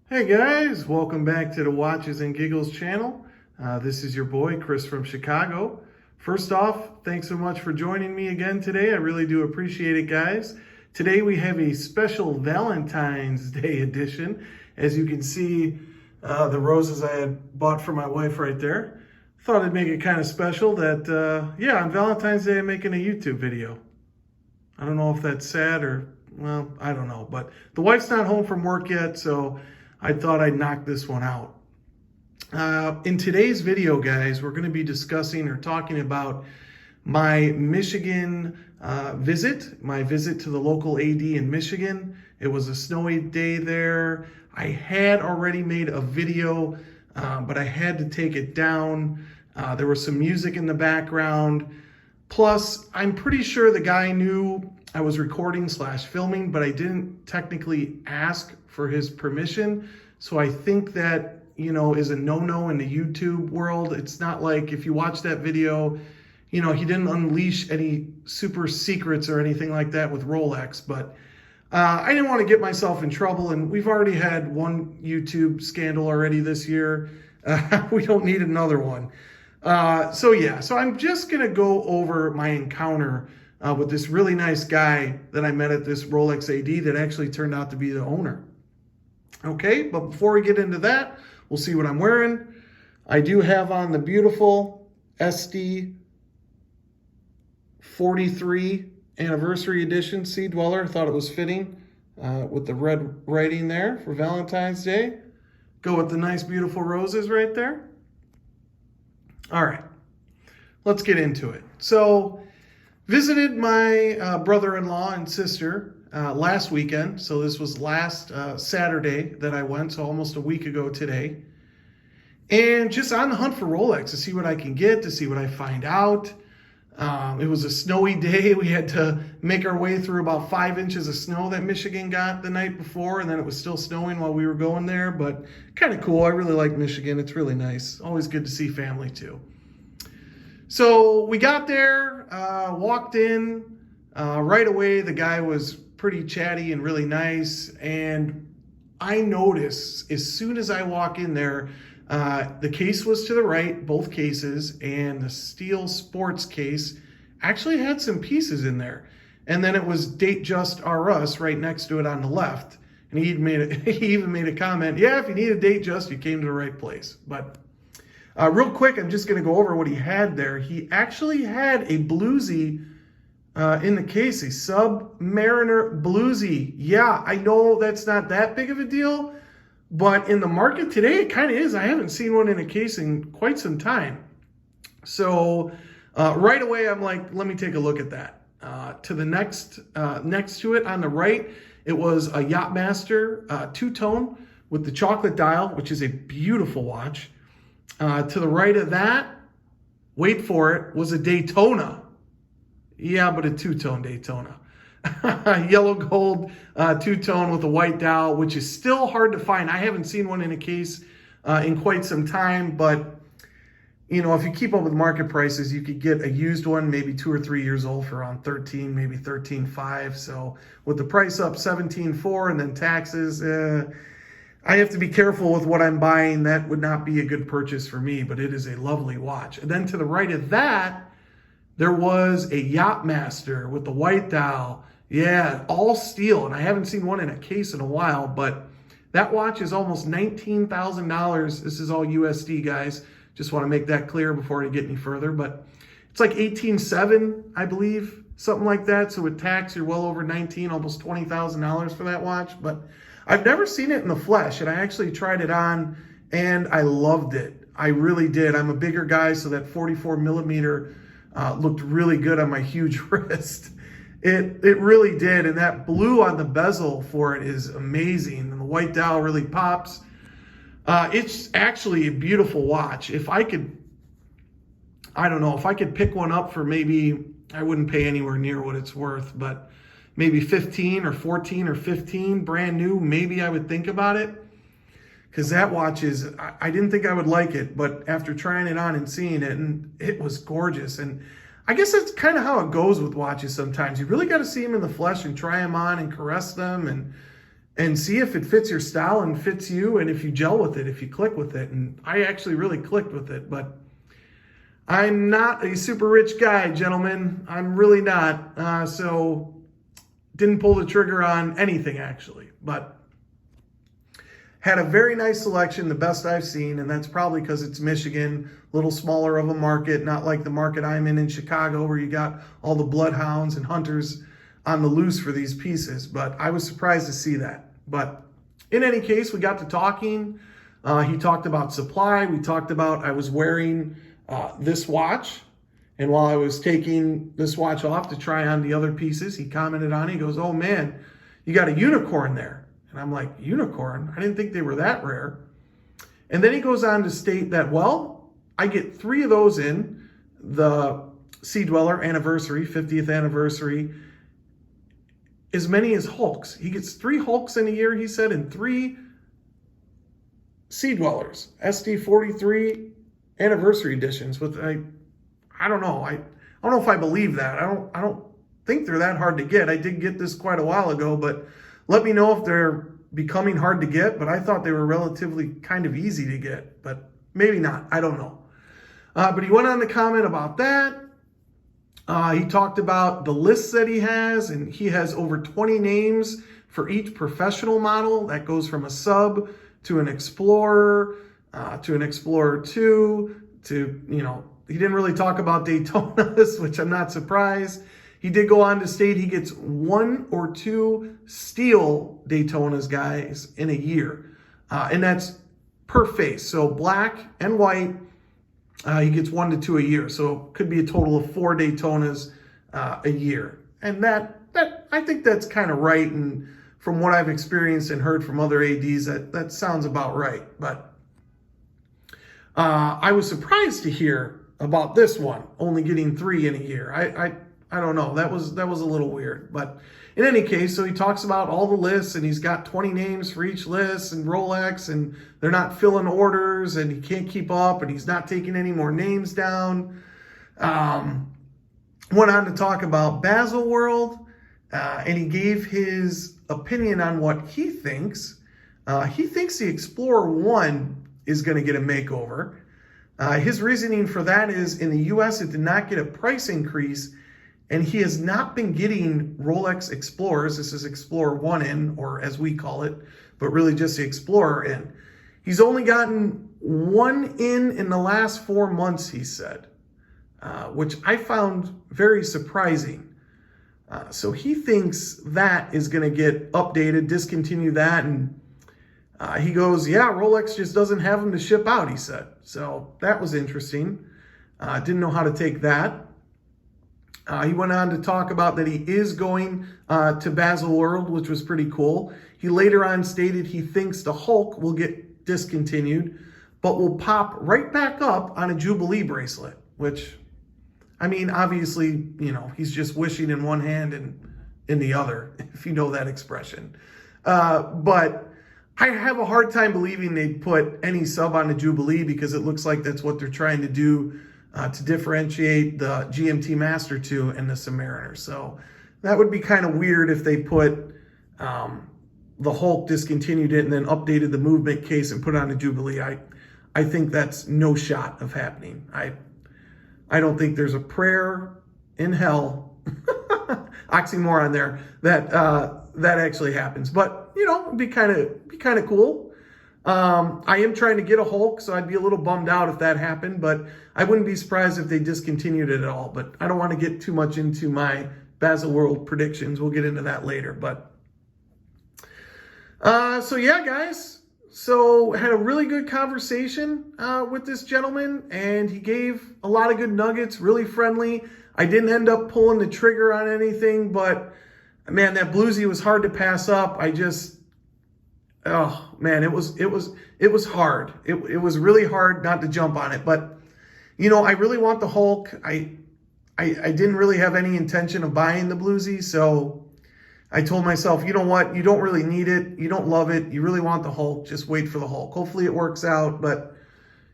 Hey guys, welcome back to the Watches and Giggles channel. This is your boy Chris from Chicago. First off, thanks so much for joining me again today. I really do appreciate it, guys. Today we have a special Valentine's Day edition. As you can see, the roses I had bought for my wife right there. Thought I'd make it kind of special that, on Valentine's Day I'm making a YouTube video. I don't know if that's sad or, well, I don't know. But the wife's not home from work yet, so I thought I'd knock this one out. In today's video, guys, we're going to be discussing or talking about my Michigan visit, my visit to the local AD in Michigan. It was a snowy day there. I had already made a video, but I had to take it down. There was some music in the background. Plus, I'm pretty sure the guy knew I was recording / filming, but I didn't technically ask for his permission. So I think that, is a no-no in the YouTube world. It's not like if you watch that video, he didn't unleash any super secrets or anything like that with Rolex. But I didn't want to get myself in trouble. And we've already had one YouTube scandal already this year. We don't need another one. So I'm just going to go over my encounter with this really nice guy that I met at this Rolex AD that actually turned out to be the owner. Okay, but before we get into that, we'll see what I'm wearing. I do have on the beautiful SD 43 Anniversary Edition Sea Dweller. Thought it was fitting with the red writing there for Valentine's Day. Go with the nice, beautiful roses right there. All right, let's get into it. So, visited my brother-in-law and sister last weekend. So this was last Saturday that I went, so almost a week ago today. And just on the hunt for Rolex to see what I can get, to see what I find out. It was a snowy day. We had to make our way through about 5 inches of snow that Michigan got the night before, and then it was still snowing while we were going there, but kind of cool. I really like Michigan. It's really nice. Always good to see family too. So we got there, walked in, right away the guy was pretty chatty and really nice, and I noticed as soon as I walk in there, the case was to the right, both cases, and the steel sports case actually had some pieces in there. And then it was Date Just R Us right next to it on the left. And he even made a comment, yeah, if you need a Date Just, you came to the right place. But real quick, I'm just going to go over what he had there. He actually had a bluesy in the case, a Submariner bluesy. Yeah, I know that's not that big of a deal, but in the market today, it kind of is. I haven't seen one in a case in quite some time. So right away, I'm like, let me take a look at that. To the next to it on the right, it was a Yachtmaster two-tone with the chocolate dial, which is a beautiful watch. To the right of that, wait for it, was a Daytona. Yeah, but a two-tone Daytona. Yellow gold two-tone with a white dial, which is still hard to find. I haven't seen one in a case in quite some time, but if you keep up with market prices, you could get a used one, maybe 2 or 3 years old for around 13, maybe 13.5. So with the price up 17.4 and then taxes, I have to be careful with what I'm buying. That would not be a good purchase for me, but it is a lovely watch. And then to the right of that, there was a Yachtmaster with the white dial. Yeah, all steel. And I haven't seen one in a case in a while, but that watch is almost $19,000. This is all USD, guys. Just want to make that clear before I get any further. But it's like 18.7, I believe, something like that. So with tax, you're well over 19, almost $20,000 for that watch. But I've never seen it in the flesh, and I actually tried it on, and I loved it. I really did. I'm a bigger guy, so that 44 millimeter looked really good on my huge wrist. It really did, and that blue on the bezel for it is amazing, and the white dial really pops. It's actually a beautiful watch. If I could pick one up for maybe, I wouldn't pay anywhere near what it's worth, but maybe 15 or 14 or 15 brand new, maybe I would think about it. Because that watch is, I didn't think I would like it, but after trying it on and seeing it, and it was gorgeous. And I guess that's kind of how it goes with watches sometimes. You really got to see them in the flesh and try them on and caress them. And and see if it fits your style and fits you, and if you gel with it, if you click with it. And I actually really clicked with it, but I'm not a super rich guy, gentlemen. I'm really not. So didn't pull the trigger on anything actually, but had a very nice selection, the best I've seen, and that's probably because it's Michigan, a little smaller of a market, not like the market I'm in Chicago where you got all the bloodhounds and hunters on the loose for these pieces. But I was surprised to see that. But in any case, we got to talking. He talked about supply. We talked about I was wearing this watch, and while I was taking this watch off to try on the other pieces, he commented on it. He goes, "Oh man, you got a unicorn there." And I'm like, unicorn? I didn't think they were that rare. And then he goes on to state that, well, I get 3 of those in, the Sea Dweller anniversary, 50th anniversary, as many as Hulks. He gets 3 Hulks in a year, he said, and 3 Sea Dwellers, SD43 anniversary editions. With I don't know. I don't know if I believe that. I don't think they're that hard to get. I did get this quite a while ago, but let me know if they're becoming hard to get, but I thought they were relatively kind of easy to get, but maybe not. I don't know. But he went on to comment about that. He talked about the lists that he has, and he has over 20 names for each professional model. That goes from a sub to an Explorer, to an Explorer 2, to, he didn't really talk about Daytonas, which I'm not surprised. He did go on to state he gets 1 or 2 steel Daytonas, guys, in a year. And that's per face. So black and white, he gets 1 to 2 a year. So it could be a total of 4 Daytonas a year. And that I think that's kind of right. And from what I've experienced and heard from other ADs, that sounds about right. But I was surprised to hear about this one, only getting 3 in a year. I don't know. That was a little weird. But in any case, so he talks about all the lists, and he's got 20 names for each list, and Rolex, and they're not filling orders, and he can't keep up, and he's not taking any more names down. Went on to talk about Baselworld, and he gave his opinion on what he thinks. He thinks the Explorer 1 is going to get a makeover. His reasoning for that is in the U.S. it did not get a price increase, and he has not been getting Rolex Explorers. This is Explorer 1N, or as we call it, but really just the Explorer N. He's only gotten 1 in the last 4 months, he said, which I found very surprising. So he thinks that is going to get updated, discontinue that, and he goes, yeah, Rolex just doesn't have them to ship out, he said. So that was interesting. Didn't know how to take that. He went on to talk about that he is going to Baselworld, which was pretty cool. He later on stated he thinks the Hulk will get discontinued, but will pop right back up on a Jubilee bracelet, which, I mean, obviously, he's just wishing in one hand and in the other, if you know that expression. But I have a hard time believing they'd put any sub on a Jubilee, because it looks like that's what they're trying to do to differentiate the GMT Master 2 and the Submariner. So that would be kind of weird if they put the Hulk, discontinued it, and then updated the movement case and put on a Jubilee. I think that's no shot of happening. I don't think there's a prayer in hell, oxymoron there, that actually happens. But it'd be kind of cool. I am trying to get a Hulk, so I'd be a little bummed out if that happened, but I wouldn't be surprised if they discontinued it at all. But I don't want to get too much into my Baselworld predictions. We'll get into that later. But so yeah, guys. So had a really good conversation with this gentleman, and he gave a lot of good nuggets, really friendly. I didn't end up pulling the trigger on anything, but man, that bluesy was hard to pass up. Oh man, it was hard. It was really hard not to jump on it. But I really want the Hulk. I didn't really have any intention of buying the bluesy, so I told myself, you know what? You don't really need it. You don't love it. You really want the Hulk. Just wait for the Hulk. Hopefully it works out, but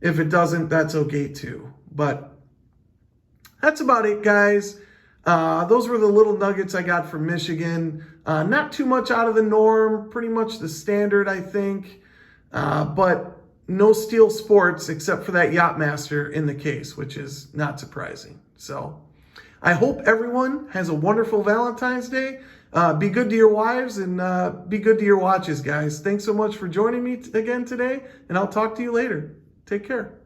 if it doesn't, that's okay too. But that's about it, guys. Those were the little nuggets I got from Michigan. Not too much out of the norm, pretty much the standard, I think. But no steel sports except for that Yachtmaster in the case, which is not surprising. So I hope everyone has a wonderful Valentine's Day. Be good to your wives and be good to your watches, guys. Thanks so much for joining me again today, and I'll talk to you later. Take care.